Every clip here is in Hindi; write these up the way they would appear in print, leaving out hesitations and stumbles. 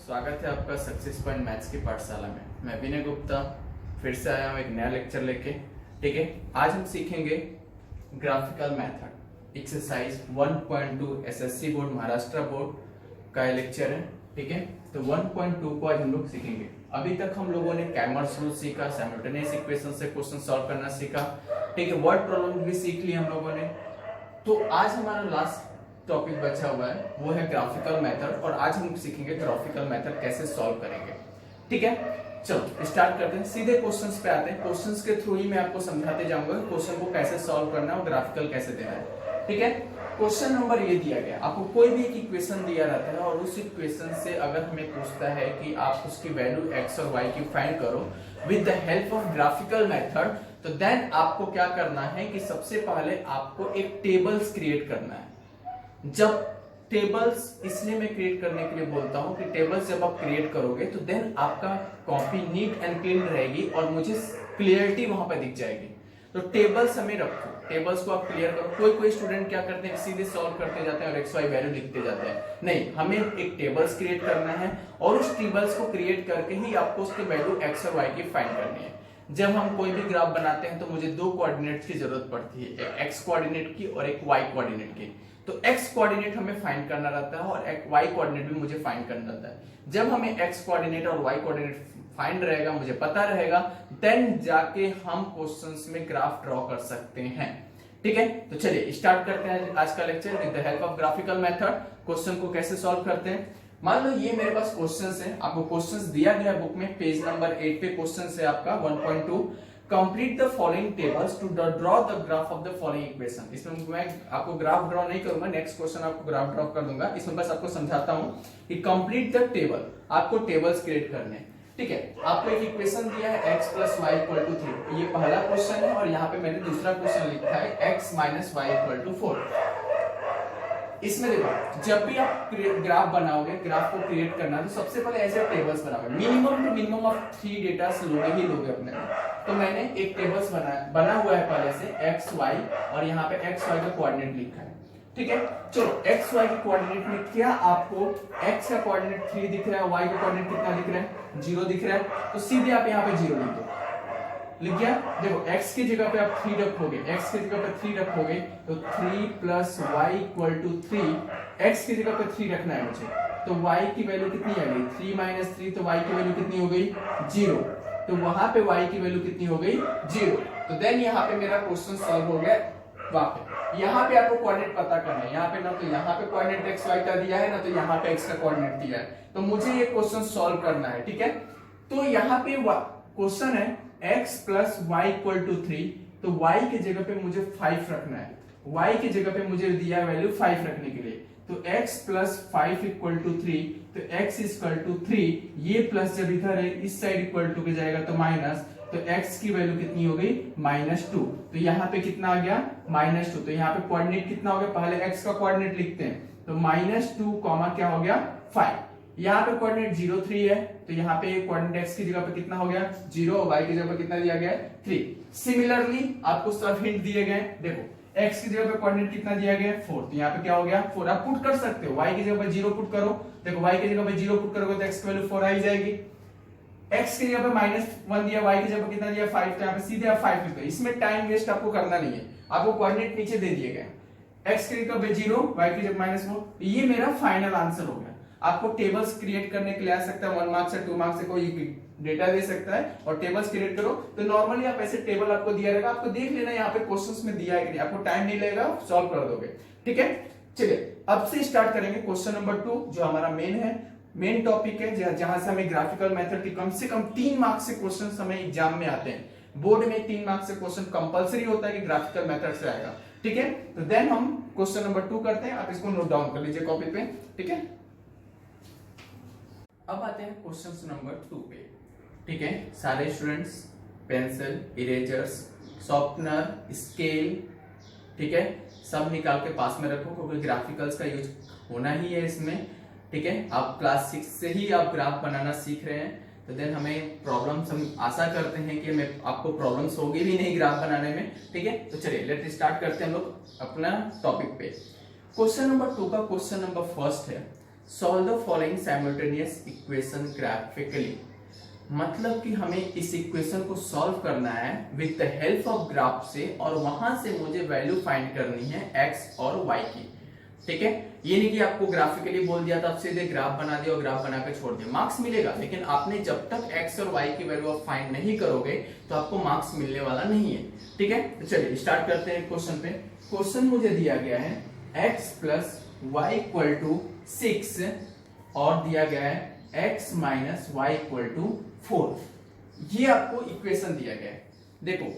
स्वागत है आपका सक्सेस पॉइंट मैथ्स की पाठशाला में। मैं विनय गुप्ता फिर से आया हूँ एक नया लेक्चर लेके। ठीक है, आज हम सीखेंगे graphical method exercise 1.2 SSC board Maharashtra board का लेक्चर है। ठीक है, तो 1.2 को आज हम लोग सीखेंगे। अभी तक हम लोगों ने कैमर्स रूल सीखा, साइमल्टेनियस इक्वेशन से क्वेश्चन सॉल्व करना सीखा। ठीक है, वर्ड प्रॉब्लम भी सीख ली हम लोगों ने। तो आज हमारा लास्ट टॉपिक बचा हुआ है वो है ग्राफिकल मेथड, और आज हम सीखेंगे ग्राफिकल मेथड कैसे सॉल्व करेंगे। ठीक है, चलो स्टार्ट करते हैं, सीधे क्वेश्चंस पे आते हैं। क्वेश्चंस के थ्रू ही मैं आपको समझाते जाऊंगा क्वेश्चन को कैसे सॉल्व करना है और ग्राफिकल कैसे देना है। ठीक है, क्वेश्चन नंबर ये दिया गया, आपको कोई भी एक इक्वेशन दिया रहता है और उस इक्वेशन से अगर हमें पूछता है कि आप उसकी वैल्यू x और y की फाइंड करो with the help of graphical method, तो देन आपको क्या करना है कि सबसे पहले आपको एक टेबल्स क्रिएट करना है। जब टेबल्स इसलिए मैं क्रिएट करने के लिए बोलता हूं कि टेबल्स जब आप क्रिएट करोगे तो देन आपका कॉपी नीट एंड क्लीन रहेगी और मुझे क्लियरिटी वहां पर दिख जाएगी। तो टेबल्स हमें रखो, टेबल्स को आप क्लियर करो। कोई स्टूडेंट क्या करते हैं, सीधे सॉल्व करते जाते हैं और एक्स वाई वैल्यू लिखते जाते हैं। नहीं, हमें एक टेबल्स क्रिएट करना है और उस टेबल्स को क्रिएट करके ही आपको उसकी वैल्यू एक्स और वाई की फाइंड करनी है। जब हम कोई भी ग्राफ बनाते हैं तो मुझे दो कोऑर्डिनेट्स की जरूरत पड़ती है, एक एक्स कोऑर्डिनेट की और एक वाई कोऑर्डिनेट की। तो एक्स कोऑर्डिनेट हमें फाइंड करना रहता है और एक वाई कोऑर्डिनेट भी मुझे फाइंड करना रहता है। जब हमें एक्स कोऑर्डिनेट और वाई कोऑर्डिनेट फाइंड रहेगा, मुझे पता रहेगा, देन जाके हम क्वेश्चंस में ग्राफ ड्रॉ कर सकते हैं। ठीक है, तो चलिए स्टार्ट करते हैं आज का lecture with the help of graphical method. Question को कैसे सॉल्व करते हैं। मान लो ये मेरे पास क्वेश्चंस है, आपको क्वेश्चंस दिया गया बुक में, पेज नंबर 8 पे क्वेश्चंस है आपका 1.2। Complete the following tables two draw the graph of the following equation. इसमें मैं आपको ग्राफ ड्रॉ नहीं करूंगा, नेक्स्ट क्वेश्चन आपको ग्राफ ड्रॉ कर दूंगा। इसमें बस आपको समझाता हूं कि कंप्लीट द टेबल, आपको टेबल्स क्रिएट करने हैं। ठीक है, आपको एक इक्वेशन दिया है x + y = 3, ये पहला क्वेश्चन है और यहाँ पे मैंने दूसरा क्वेश्चन लिखा है x - y = 4। इसमें देखो, जब भी आप ग्राफ बनाओगे, ग्राफ को क्रिएट करना तो सबसे पहले ऐसे टेबल्स बनाओगे, minimum two minimum of 3 data लोगे अपने में। तो मैंने एक टेबल्स बना हुआ है पहले से x y, और यहाँ पे x y का कोऑर्डिनेट लिखा है। ठीक है, चलो x y के कोऑर्डिनेट में क्या आपको x का कोऑर्डिनेट 3 दिख रहा है, y का कोऑर्डिनेट कितना दिख रहा है, 0 दिख रहा है। तो सीधे आप यहाँ पे 0 लिख दो। लिख गया। देखो x की जगह पे आप 3 रखोगे, x की जगह पे 3 रखोगे तो 3 + y = 3, x की जगह पे 3 रखना है मुझे, तो y की वैल्यू कितनी आ गई, 3 - 3, तो y की वैल्यू कितनी हो गई, 0। तो वहां पे y की वैल्यू कितनी हो गई, 0। तो देन यहाँ पे मेरा क्वेश्चन सॉल्व हो गया। वापस यहाँ पे आपको कोऑर्डिनेट पता करना है, यहाँ पे ना तो यहाँ पे कोऑर्डिनेट x y का दिया है, ना तो यहाँ पे x का कोऑर्डिनेट दिया है, तो मुझे ये क्वेश्चन सॉल्व करना है। ठीक है, तो यहाँ पे क्वेश्चन है x + y = 3, तो y की जगह पे मुझे 5 रखना है। y की जगह पे मुझे दिया है वैल्यू 5 रखने के लिए, तो x + 5 = 3, तो x = 3, ये प्लस जब इधर है इस साइड इक्वल टू के जाएगा तो माइनस, तो x की वैल्यू कितनी हो गई, -2। तो यहाँ पे कितना आ गया, -2। तो यहाँ पे कोऑर्डिनेट कितना हो गया, पहले x का कोऑर्डिनेट लिखते हैं, तो -2, क्या हो गया, 5। यहाँ पे कोऑर्डिनेट 0 3 है, तो यहाँ पे कोऑर्डिनेट x की जगह पे कितना हो गया, 0, और y की जगह पे कितना दिया गया है, 3। सिमिलरली आपको सब हिंट दिए गए, देखो x की जगह पे कोऑर्डिनेट कितना दिया गया है, 4, तो यहाँ पे क्या हो गया, 4। आप पुट कर सकते हो, y की जगह पे 0 पुट करो, देखो y की जगह पे 0 पुट करोगे तो x की वैल्यू 4 आ ही जाएगी। x की जगह पे -1 दिया, y की जगह पे कितना दिया, 5, तो यहाँ पे सीधे आप 5 लिख दो। इसमें टाइम वेस्ट आपको करना नहीं है, आपको कोऑर्डिनेट नीचे दे दिए गए, x की जगह पे 0, y की जगह -4। ये मेरा फाइनल आंसर हो गया। आपको टेबल्स क्रिएट करने के लिए आ सकता है 1 मार्क्स से 2 मार्क्स से कोई डेटा दे सकता है और टेबल्स क्रिएट करो। तो नॉर्मली आप ऐसे टेबल आपको दिया रहेगा, आपको देख लेना यहाँ पे क्वेश्चंस में दिया है कि नहीं, आपको टाइम नहीं लगेगा, सॉल्व कर दोगे। ठीक है, चलिए अब से स्टार्ट करेंगे क्वेश्चन नंबर 2, जो हमारा मेन टॉपिक है, जहां से हमें ग्राफिकल मेथड के कम से कम 3 मार्क्स से क्वेश्चन हमें एग्जाम में आते हैं। बोर्ड में 3 मार्क्स से क्वेश्चन कंपलसरी होता है कि ग्राफिकल मेथड से आएगा। ठीक है, तो देन हम क्वेश्चन नंबर 2 करते हैं, आप इसको नोट डाउन कर लीजिए कॉपी पे। ठीक है, अब आते हैं क्वेश्चन नंबर 2 पे। ठीक है, सारे students pencil, erasers, sharpener, scale, ठीक है, सब निकाल के पास में रखो क्योंकि ग्राफिकल्स का यूज होना ही है इसमें। ठीक है, आप क्लास 6 से ही आप ग्राफ बनाना सीख रहे हैं, तो देन हमें प्रॉब्लम्स, हम आशा करते हैं कि हमें आपको प्रॉब्लम्स होगी भी नहीं ग्राफ बनाने में। ठीक है, तो चलिए लेट स्टार्ट करते हैं हम लोग अपना टॉपिक पे। क्वेश्चन नंबर 2 का क्वेश्चन नंबर फर्स्ट है, solve the following simultaneous equation graphically. मतलब कि हमें इस इक्वेशन को सॉल्व करना है with the help of graph से, और वहां से मुझे वैल्यू फाइंड करनी है x और y की। ठीक है, ये नहीं कि आपको ग्राफिकली बोल दिया था आप सीधे ग्राफ बना दिया और ग्राफ बनाकर छोड़ दिया, मार्क्स मिलेगा, लेकिन आपने जब तक x और y की वैल्यू आप फाइंड नहीं करोगे तो आपको मार्क्स मिलने वाला नहीं है। ठीक है, तो चलिए स्टार्ट करते हैं क्वेश्चन पे। क्वेश्चन मुझे दिया गया है x plus y equal to 6 और दिया गया है x minus y equal to 4। ये आपको इक्वेशन दिया गया है। देखो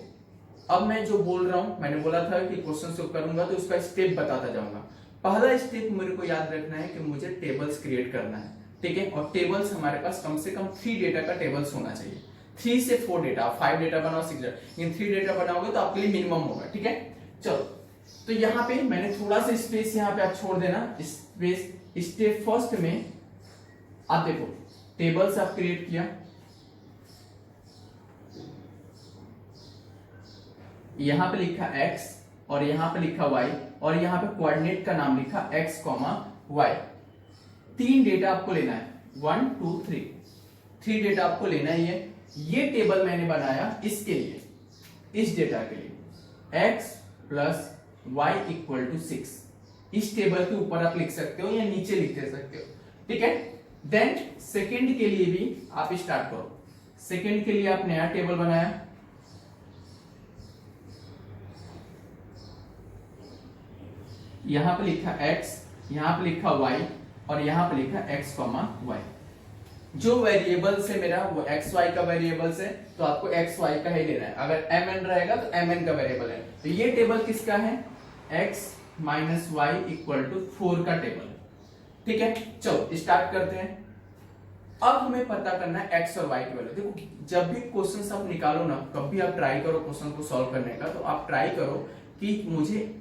अब मैं जो बोल रहा हूं, मैंने बोला था कि क्वेश्चन सॉल्व करूंगा तो उसका स्टेप बताता जाऊंगा। पहला स्टेप मेरे को याद रखना है कि मुझे टेबल्स क्रिएट करना है। ठीक है, और टेबल्स हमारे पास कम से कम 3 डेटा का टेबल्स होना चाहिए। 3 से 4 डेटा, 5 डेटा बनाओ 6 डेटा, लेकिन 3 डेटा बनाओगे तो आपके लिए मिनिमम होगा। ठीक है, चलो तो यहाँ पे मैंने थोड़ा सा स्पेस यहाँ पे आप छोड़ देना स्पेस। स्टेप फर्स्ट में आप देखो टेबल्स आप क्रिएट किया, यहां पे लिखा x और यहां पे लिखा y और यहां पे कोऑर्डिनेट का नाम लिखा x, y। 3 डेटा आपको लेना है, 1 2 3, 3 डेटा आपको लेना ही है। ये टेबल मैंने बनाया इसके लिए, इस डेटा के लिए x plus y equal to 6। इस टेबल के ऊपर आप लिख सकते हो या नीचे लिख दे सकते हो। ठीक है, देन सेकंड के लिए भी आप स्टार्ट करो। सेकंड के लिए आप नया टेबल बनाया, यहां पे लिखा x, यहां पे लिखा y और यहां पे लिखा x, y। जो वेरिएबल्स है मेरा वो x y का वेरिएबल्स है, तो आपको x y का ही लेना है। अगर mn रहेगा तो mn का वेरिएबल है। तो ये टेबल किसका है, x minus y equal to 4 का टेबल। ठीक है, चलो स्टार्ट करते हैं। अब हमें पता करना है x और y की वैल्यू। देखो जब भी क्वेश्चन आप निकालो ना, कभी आप ट्राई करो क्वेश्चन को सॉल्व करने का, तो आप ट्राई करो कि मुझे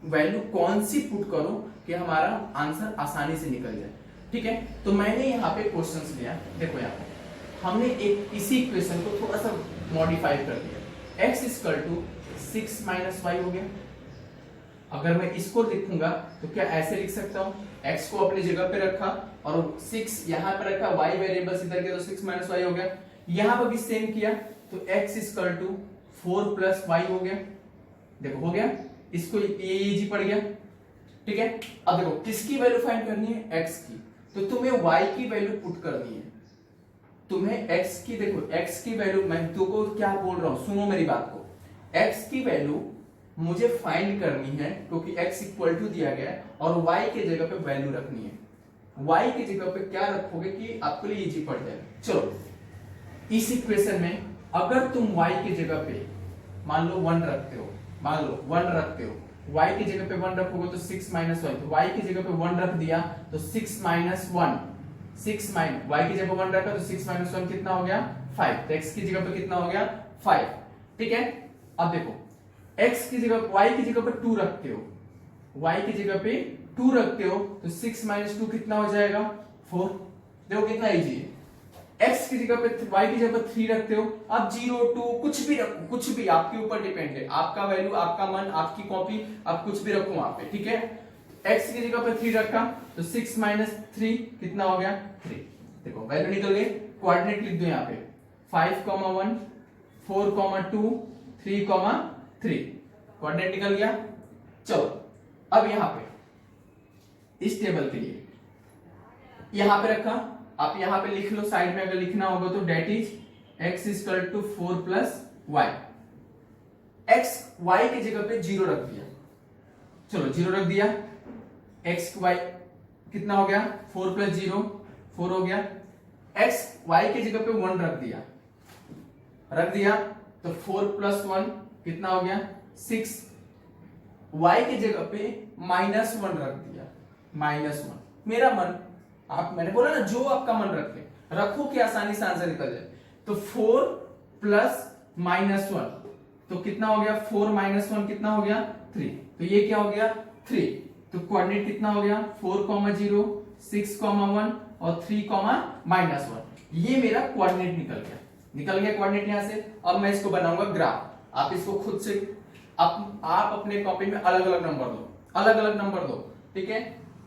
वैल्यू कौन सी पुट करो कि हमारा आंसर आसानी से निकल जाए। ठीक है, तो मैंने यहाँ पे क्वेश्चंस लिया। देखो यहाँ पे हमने एक इसी इक्वेशन को थोड़ा सा मॉडिफाई कर दिया। x equal to 6 minus y हो गया। अगर मैं इसको लिखूंगा तो क्या ऐसे लिख सकता हूँ, x को अपनी जगह पे रखा और 6 यहाँ पे रखा, y वेरिएबल्स इधर के, तो 6 माइनस वाई हो गया। यहाँ पर भी सेम किया तो x equal to 4 plus y हो गया। देखो हो गया, इसको ये इजी पड़ गया। ठीक है, अब देखो किसकी वैल्यू फाइंड करनी है, x की, तो तुम्हें y की वैल्यू पुट करनी है। तुम्हें x की, देखो x की वैल्यू, मैं तुमको क्या बोल रहा हूं, सुनो मेरी बात को। x की वैल्यू मुझे फाइंड करनी है क्योंकि x इक्वल टू दिया गया है, और y के जगह पे वैल्यू रखनी है। y की जगह पे क्या रखोगे कि आपके लिए इजी पड़ जाएगा। चलो इस इक्वेशन में अगर तुम y की जगह पे मान लो 1 रखते हो, मान लो 1 रखते हो, y की जगह पे 1 रखोगे तो 6 माइनस 1, तो y की जगह पे 1 रख दिया तो 6 माइनस 1, 6 माइनस y की जगह 1 रखा तो 6 माइनस 1 कितना हो गया, 5। तो x की जगह पे कितना हो गया, 5। ठीक है, अब देखो x की जगह, y की जगह पे 2 रखते हो, y की जगह पे 2 रखते हो तो 6 माइनस 2 कितना हो जाएगा, 4। देखो कितना इजी है। x की जगह पे, y की जगह पे 3 रखते हो, अब 0 2 कुछ भी रखो, कुछ भी आपके ऊपर डिपेंड है, आपका वैल्यू, आपका मन, आपकी कॉपी, आप कुछ भी रखो वहां पे। ठीक है, x की जगह पे 3 रखा तो 6 माइनस 3 कितना हो गया, 3। देखो वैल्यू निकल गई। कोऑर्डिनेट लिख दो यहाँ पे 5, 1 4, 2 3, 3, कोऑर्डिनेट निकल गया। चलो अब यहां पे इस टेबल के लिए यहां पे रखा, आप यहां पे लिख लो, साइड में अगर लिखना होगा तो that is x equal to 4 plus y. x y की जगह पे 0 रख दिया, चलो 0 रख दिया, x y कितना हो गया, 4 प्लस 0 4 हो गया। x y की जगह पे 1 रख दिया तो 4 प्लस 1 कितना हो गया, 6। y की जगह पे माइनस 1 रख दिया, माइनस 1। मेरा मन, आप, मैंने बोला ना जो आपका मन रखे, रखो कि आसानी से आंसर निकल जाए। तो 4 प्लस माइनस 1 तो कितना हो गया, 4 माइनस 1 कितना हो गया, 3। तो ये क्या हो गया, 3। तो कोऑर्डिनेट कितना हो गया, 4, 0 6, 1 और 3, माइनस 1। ये मेरा कोऑर्डिनेट निकल गया कोऑर्डिनेट यहां से। अब मैं इसको बनाऊंगा ग्राफ। आप इसको खुद से आप अपने कॉपी में अलग अलग नंबर दो, अलग अलग नंबर दो। ठीक है,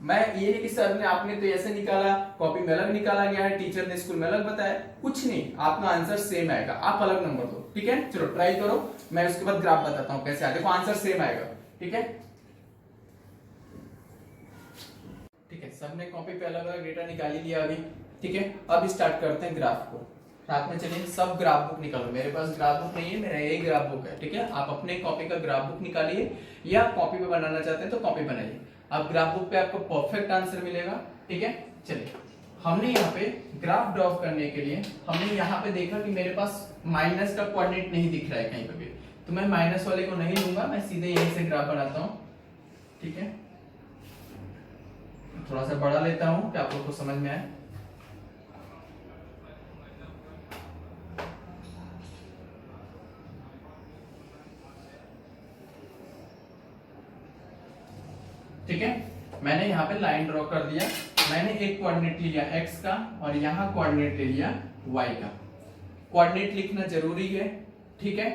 मैं ये नहीं कि सर ने आपने तो ऐसे निकाला, कॉपी में अलग निकाला गया है, टीचर ने स्कूल में अलग बताया, कुछ नहीं, आपका आंसर सेम आएगा, आप अलग नंबर दो, ठीक है। चलो ट्राई करो, मैं उसके बाद ग्राफ बताता हूं कैसे आएगा, देखो आंसर सेम आएगा, ठीक है। ठीक है, सबने कॉपी पे अलग अलग डेटा निकाल ही लिया अभी, ठीक है। अब स्टार्ट करते हैं ग्राफ को, साथ में चलिए सब ग्राफ बुक निकालो, मेरे पास ग्राफ बुक नहीं है, मेरा यही ग्राफ बुक है, ठीक है। आप अपने कॉपी का ग्राफ बुक निकालिए, या कॉपी पे बनाना चाहते हैं तो कॉपी बनाइए, अब ग्राफ बुक पे आपको परफेक्ट आंसर मिलेगा, ठीक है। चलिए, हमने यहाँ पे ग्राफ ड्रॉ करने के लिए हमने यहाँ पे देखा कि मेरे पास माइनस का कोऑर्डिनेट नहीं दिख रहा है कहीं पे भी, तो मैं माइनस वाले को नहीं लूंगा, मैं सीधे यहीं से ग्राफ बनाता हूँ, ठीक है। थोड़ा सा बड़ा लेता हूं कि आप लोग को समझ में आए। ठीक है, मैंने यहाँ पे लाइन ड्रॉ कर दिया, मैंने एक कोऑर्डिनेट लिया x का और यहाँ कोऑर्डिनेट ले लिया y का। कोऑर्डिनेट लिखना जरूरी है, ठीक है।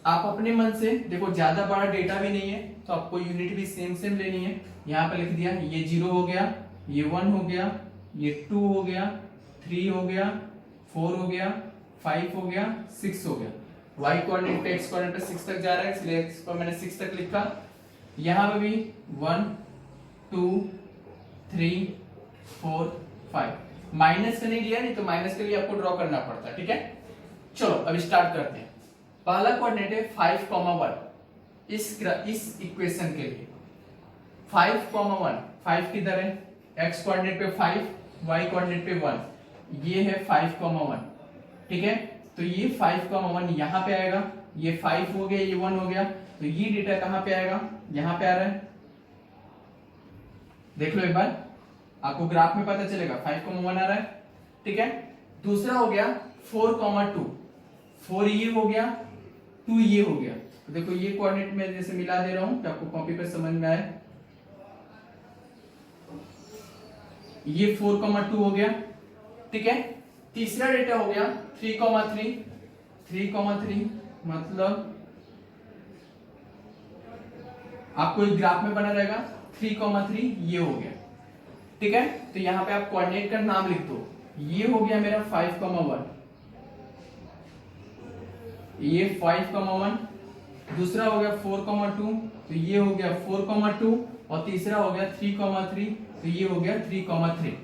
आप अपने मन से देखो, ज्यादा बड़ा डेटा भी नहीं है तो आपको यूनिट भी सेम सेम लेनी है। यहाँ पे लिख दिया, ये 0 हो गया, ये 1 हो गया, ये 2 हो गया, 3 हो गया, 4 हो गया, 5 हो गया, 6 हो गया। y कोऑर्डिनेट पे x कोऑर्डिनेट पे 6 तक जा रहा है, इसलिए x को मैंने 6 तक लिखा। यहाँ पे भी 1 2 3 4 5, माइनस का नहीं लिया, नहीं तो माइनस के लिए आपको ड्रॉ करना पड़ता है, ठीक है। चलो अब स्टार्ट करते हैं। पहला कोऑर्डिनेट है 5,1, इस इक्वेशन के लिए 5,1, 5 किधर है, x कोऑर्डिनेट पे 5, y कोऑर्डिनेट पे 1, ये है 5,1, ठीक है। तो ये 5,1 यहाँ पे आएगा, ये 5 हो गया, ये 1 हो गया, तो ये डेटा कहाँ पे आएगा, यहाँ पे आ रहा है, देख लो एक बार, आपको ग्राफ में पता चलेगा 5,1 आ रहा है, ठीक है। दूसरा हो गया 4,2, 4 ये हो गया, 2 ये हो गया, तो देखो ये कोऑर्डिनेट में जैसे मिला दे रहा हूं कि आपको कॉपी पे समझ में आए। ये 4,2 हो गया, ठीक है। तीसरा डेटा हो गया 3,3, 3,3 मतलब आपको एक ग्राफ में बना रहेगा 3,3, ये हो गया, ठीक है। तो यहां पे आप कोऑर्डिनेट का नाम लिख दो, ये हो गया मेरा 5,1, ये 5,1, दूसरा हो गया 4,2, तो ये हो गया 4,2, और तीसरा हो गया 3,3, तो ये हो गया 3,3।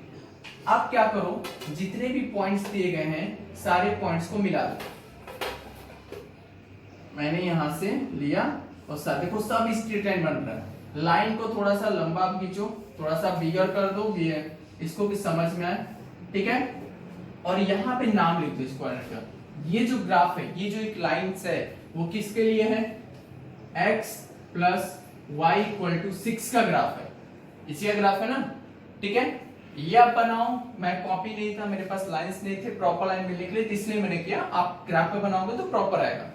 अब क्या करो, जितने भी पॉइंट्स दिए गए हैं सारे पॉइंट्स को मिला दो। मैंने यहां से लिया और देखो सब स्ट्रेट लाइन बन रहा है, लाइन को थोड़ा सा लंबा खींचो, थोड़ा सा बिगर कर दो, ये इसको भी समझ में आए, ठीक है। और यहाँ पे नाम लिख दो इस कोऑर्डिनेट का। ये जो ग्राफ है, ये जो एक लाइन है, वो किसके लिए है, x plus y equal to 6 का ग्राफ है, इसी का ग्राफ है ना, ठीक है। ये आप बनाओ, मैं कॉपी नहीं था मेरे पास, लाइंस नहीं थे प्रॉपर लाइन में लिख ले, इसलिए मैंने किया, आप ग्राफ पे बनाओगे तो प्रॉपर आएगा,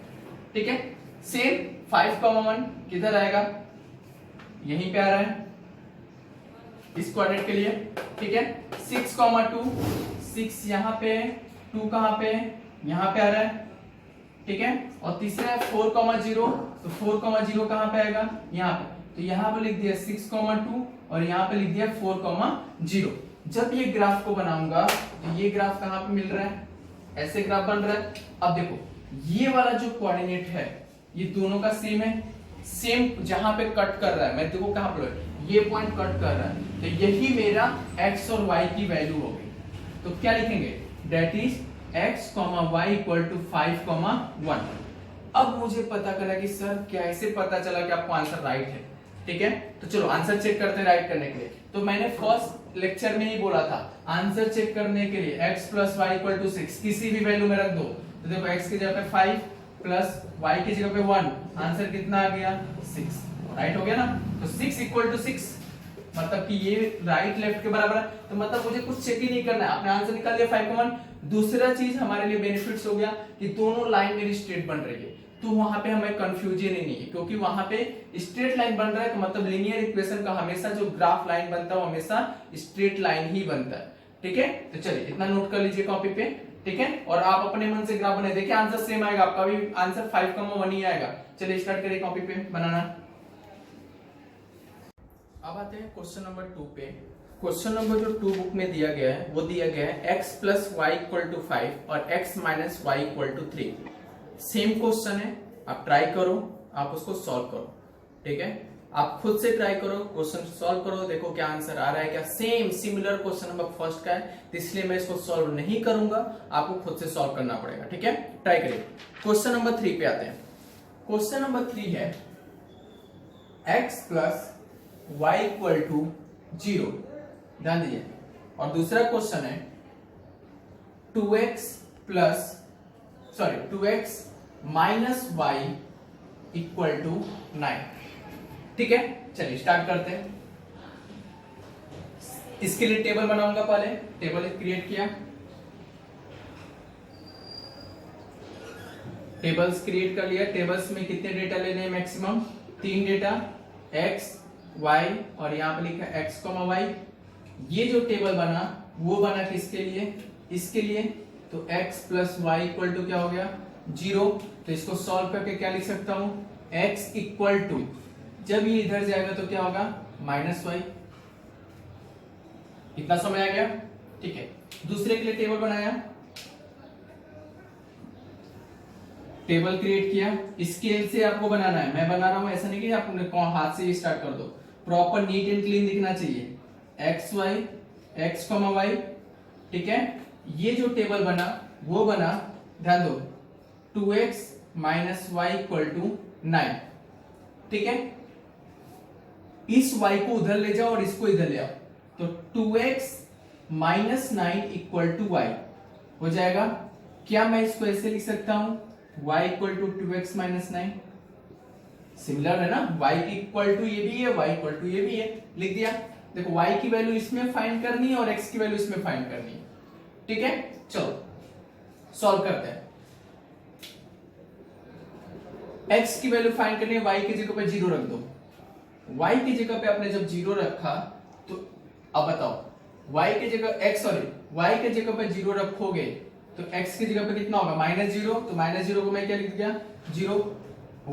ठीक है। सेम 5,1 किधर आएगा, यहीं पे आ रहा है इस कोऑर्डिनेट के लिए, ठीक है। 6,2, 6 यहाँ पे, 2 कहाँ पे, यहाँ पे आ रहा है, ठीक है। और तीसरा है 4,0, तो 4,0 कहाँ पे आएगा, यहाँ पे, तो यहाँ पे लिख दिया 6,2 और यहाँ पे लिख दिया 4,0। जब ये ग्राफ को बनाऊंगा तो ये ग्राफ कहाँ पे मिल रहा है, ऐसे ग्राफ बन रहा है। अब देखो ये वाला जो कोऑर्डिनेट है ये दोनों का सेम है, सेम जहां पे कट कर रहा है, मैं देखो कहां पर ये पॉइंट कट कर रहा है, तो यही मेरा x और y की वैल्यू होगी। तो क्या लिखेंगे, that is x, y equal to 5,1। अब मुझे पता करा कि सर कैसे पता चला कि आपको आंसर राइट है, ठीक है। तो चलो आंसर चेक करते हैं राइट करने के लिए। तो मैंने फर्स्ट लेक्चर में ही बोला था, आंसर चेक करने के लिए x plus y equal to 6 किसी भी वैल्यू में रख दो, तो देखो x की जगह पे 5 प्लस y की जगह पे 1, आंसर कितना आ गया 6, राइट हो गया ना। तो 6 इक्वल टू 6 मतलब कि ये राइट लेफ्ट के बराबर है, तो मतलब मुझे कुछ चेक ही नहीं करना है, आपने आंसर निकाल दिया 5,1। दूसरा चीज हमारे लिए बेनिफिट्स हो गया कि दोनों लाइन मेरी स्ट्रेट बन रही है, तो वहां पे हमें कंफ्यूजन ही नहीं है, क्योंकि वहां पे स्ट्रेट लाइन बन रहा है, तो मतलब लीनियर इक्वेशन का हमेशा जो ग्राफ लाइन बनता है वो हमेशा स्ट्रेट लाइन ही बनता है, ठीक है। तो चलिए इतना नोट कर लीजिए कॉपी पे, ठीक है। और आप अपने मन से ग्राफ बनाए, देखिए आंसर सेम आएगा, आपका भी आंसर 5,1 ही आएगा। चलिए स्टार्ट करिए कॉपी पे बनाना। अब आते हैं क्वेश्चन नंबर 2 पे। क्वेश्चन नंबर जो 2 बुक में दिया गया है वो दिया गया है x plus y equal to 5 और x minus y equal to 3। Same question है, आप ट्राई करो, आप उसको सॉल्व करो, ठीक है। आप खुद से ट्राई करो, क्वेश्चन सॉल्व करो, देखो क्या आंसर आ रहा है क्या। Same similar question number first का है, तो इसलिए मैं इसको सॉल्व नहीं करूंगा, आपको खुद से सॉल्व करना पड़ेगा, ठीक है। ट्राई करिए। क्वेश्चन नंबर 3 पे आते हैं। क्वेश्चन नंबर 3 है x plus y equal to 0, ध्यान दीजिए। और दूसरा क्वेश्चन है 2x minus y equal to 9, ठीक है। चलिए स्टार्ट करते हैं। इसके लिए टेबल बनाऊंगा, पहले टेबल क्रिएट किया, टेबल्स क्रिएट कर लिया। टेबल्स में कितने डेटा लेने हैं, मैक्सिमम 3 डेटा, x y और यहां पे लिखा x, y। ये जो टेबल बना वो बना किसके लिए, इसके लिए। तो x plus y equal to क्या हो गया 0। तो इसको सॉल्व करके क्या लिख सकता हूं, x इक्वल टू, जब ये इधर जाएगा तो क्या होगा माइनस वाई। इतना समझ आ गया, ठीक है। दूसरे के लिए टेबल बनाया, टेबल क्रिएट किया। स्केल से आपको बनाना है, मैं बना रहा हूं, ऐसा नहीं कि आप हाथ से स्टार्ट कर दो। प्रॉपर नीट एंड क्लीन दिखना चाहिए। एक्स वाई, ठीक है। ये जो टेबल बना वो बना, ध्यान दो, 2x minus y equal to 9, ठीक है। इस y को उधर ले जाओ और इसको इधर ले आओ, तो 2x minus 9 equal to Y हो जाएगा। क्या मैं इसको ऐसे लिख सकता हूं, y equal to 2x minus 9, similar है ना। y इक्वल टू ये भी है, y इक्वल टू ये भी है, लिख दिया। देखो y की वैल्यू इसमें फाइंड करनी है और x की वैल्यू इसमें फाइंड करनी है, ठीक है। चलो सॉल्व करते हैं। x की वैल्यू फाइंड करनी है, y की जगह पे 0 रख दो। y की जगह पे आपने जब 0 रखा तो अब बताओ, y की जगह पे 0 रखोगे तो x की जगह पे कितना होगा -0। तो -0 को मैं क्या लिख दिया 0।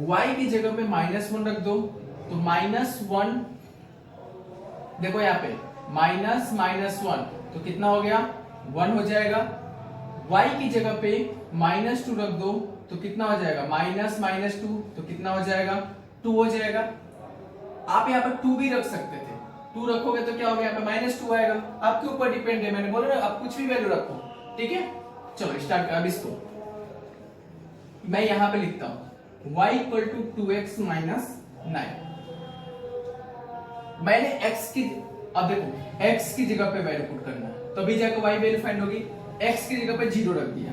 y की जगह पे -1 रख दो, तो -1, देखो यहाँ पे -1 तो कितना हो गया 1 हो जाएगा। y की जगह पे -2 रख दो तो कितना हो जाएगा -2 तो कितना हो जाएगा 2 हो जाएगा। आप यहाँ पर 2 भी रख सकते थे, 2 रखोगे तो क्या हो गया, यहाँ पे -2 आएगा। आपके ऊपर डिपेंड है, मैंने बोला ना आप कुछ भी वैल्यू रखो, ठीक है। चलो स्टार्ट कर। अब इसको मैं यहां पे लिखता हूं y equal to 2x minus 9। मैंने x की, अब देखो x की जगह पे वैल्यू पुट करना है तभी जाकर y वैल्यू फाइंड होगी। x की जगह पे 0 रख दिया,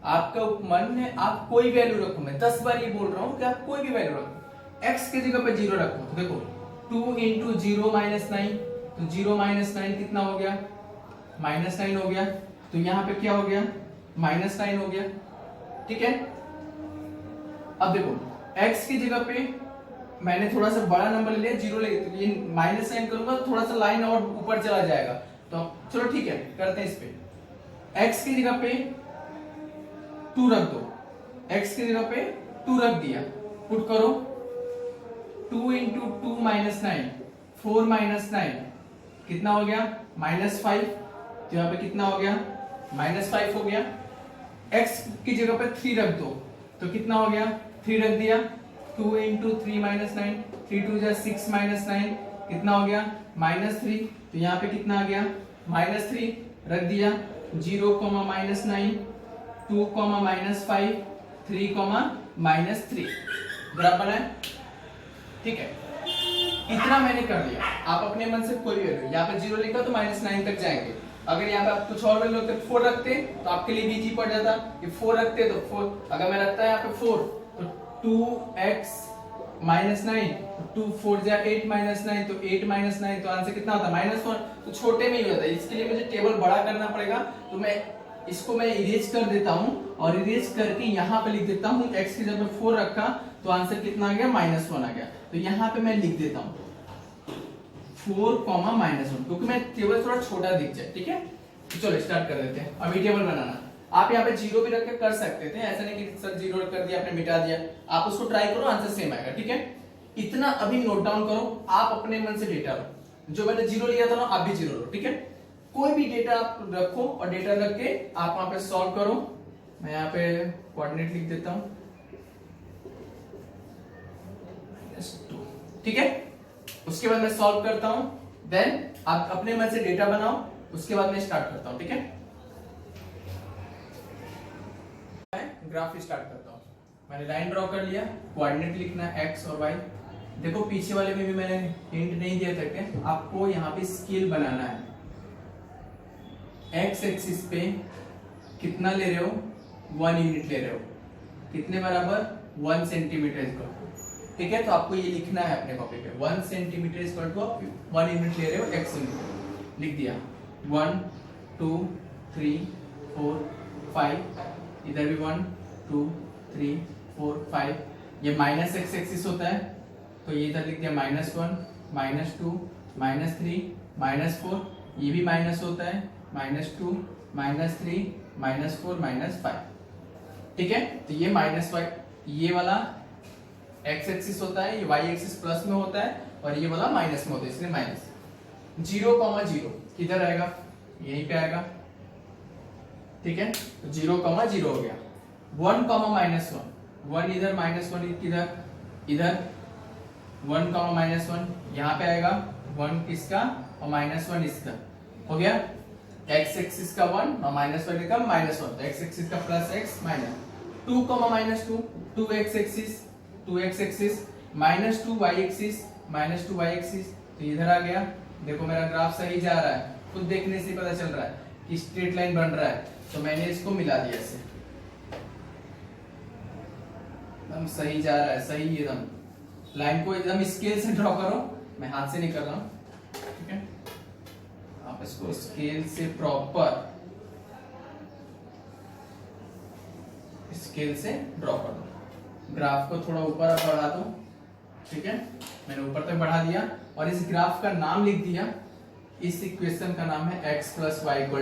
आपका मन में आप कोई वैल्यू रखो, मैं 10 बार ये बोल रहा हूं कि आप कोई भी वैल्यू रखो। x की जगह पे 0 रखो, तो देखो 2 इंटू 0 माइनस 9, तो 0 माइनस 9 कितना हो गया -9 हो गया। तो यहां पे क्या हो गया -9 हो गया, ठीक है। अब देखो x की जगह पे मैंने थोड़ा सा बड़ा नंबर लिया 0 ले, तो ये -9 करूंगा तो थोड़ा सा लाइन और ऊपर चला जाएगा, तो चलो ठीक है करते हैं इस पे। x की जगह पे 2 रख दो, x की जगह पे 2 रख दिया, पुट करो 2 इंटू 2 माइनस 9, 4 माइनस 9 कितना हो गया -5। तो यहाँ पे कितना हो गया -5 हो गया। x की जगह पे 3 रख दो तो कितना हो गया 3 रख दिया, 2 इंटू 3 माइनस 9, 3 2 जा 6 माइनस 9 कितना हो गया -3। तो यहाँ पे कितना आ गया -3 रख दिया, 0 -9, 2 -5, 3 -3 ग्राफ बनाए, ठीक है। इतना मैंने कर लिया। आप अपने मन से कोई वैल्यू, यहाँ पे 0 लिखा तो -9 तक जाएंगे। अगर यहाँ पे आप कुछ और वैल्यू रखते 4 रखते तो आपके लिए भी इजी पड़ जाता। कि 4 रखते तो 4, अगर मैं रखता है यहाँ पे 4 तो 2x माइनस 9, 2 4 जा 8 माइनस 9, तो 8 माइनस 9 तो आंसर कितना होता है -1। तो छोटे में ही होता है, इसके लिए मुझे टेबल बड़ा करना पड़ेगा। तो मैं इसको मैं इरेज कर देता हूँ और इरेज करके यहाँ पे लिख देता हूँ x की जगह 4 रखा तो आंसर कितना आ गया -1 आ गया। तो यहाँ पे मैं लिख देता हूँ 4, -1, क्योंकि मैं टेबल थोड़ा छोटा दिख जाए, ठीक है। तो चलो स्टार्ट कर देते हैं। अभी टेबल बनाना, आप यहाँ पे 0 भी रख कर सकते थे, ऐसा नहीं कि सर 0 कर दिया आपने मिटा दिया। आप उसको ट्राई करो, आंसर सेम आएगा, ठीक है। इतना अभी नोट डाउन करो, आप अपने मन से डेटा लो, जो मैंने जीरो लिया था ना आप भी जीरो लो, ठीक है। कोई भी डेटा आप रखो और डेटा रख के आप वहां पे सॉल्व करो। मैं यहाँ पे कोऑर्डिनेट लिख देता हूं, ठीक है। उसके बाद मैं सॉल्व करता हूं, देन आप अपने मन से डेटा बनाओ, उसके बाद मैं स्टार्ट करता हूं, ठीक है। ग्राफ स्टार्ट करता हूं। मैंने लाइन ड्रॉ कर लिया, कोऑर्डिनेट लिखना है एक्स और वाई। देखो पीछे वाले में भी मैंने हिंट नहीं दिया था कि आपको यहाँ पे स्केल बनाना है। एक्स एक्सिस पे कितना ले रहे हो, 1 यूनिट ले रहे हो, कितने बराबर 1 सेंटीमीटर इक्वल, ठीक है। तो आपको ये लिखना है अपने कॉपी पे, 1 सेंटीमीटर इक्वल टू 1 यूनिट ले रहे हो एक्स यूनिट, लिख दिया। 1 2 3 4 5, इधर भी 1 2 3 4 5। ये माइनस एक्स एक्सिस होता है तो ये इधर लिख दिया -1 -2 -3 -4, ये भी माइनस होता है -2 -3 -4 -5, ठीक है। तो ये -y, ये वाला x एक्सिस होता है, ये y एक्सिस प्लस में होता है और ये वाला माइनस में होता है, इसलिए माइनस। 0,0 किधर आएगा, यहीं पे आएगा, ठीक है। तो 0,0 हो गया। 1, -1, 1 इधर -1 किधर, इधर 1, -1 यहाँ पे आएगा, 1 किसका और -1 इसका, हो गया। x एक्सिस का 1 और -y का -1, तो x एक्सिस का plus x minus 2, -2, 2x axis -2y axis -2y axis, तो इधर आ गया। देखो मेरा ग्राफ सही जा रहा है, खुद देखने से पता चल रहा है कि स्ट्रेट लाइन बन रहा है, तो मैंने इसको मिला दिया इससे, एकदम सही जा रहा है, सही एकदम। लाइन को एकदम स्केल से ड्रॉ करो, मैं हाथ से नहीं कर रहा हूं, ठीक है। आप इसको स्केल से प्रॉपर स्केल से ड्रॉ कर दो। ग्राफ को थोड़ा ऊपर बढ़ा दो, ठीक है। मैंने ऊपर तक बढ़ा दिया और इस ग्राफ का नाम लिख दिया, इस इक्वेशन का नाम है x + y =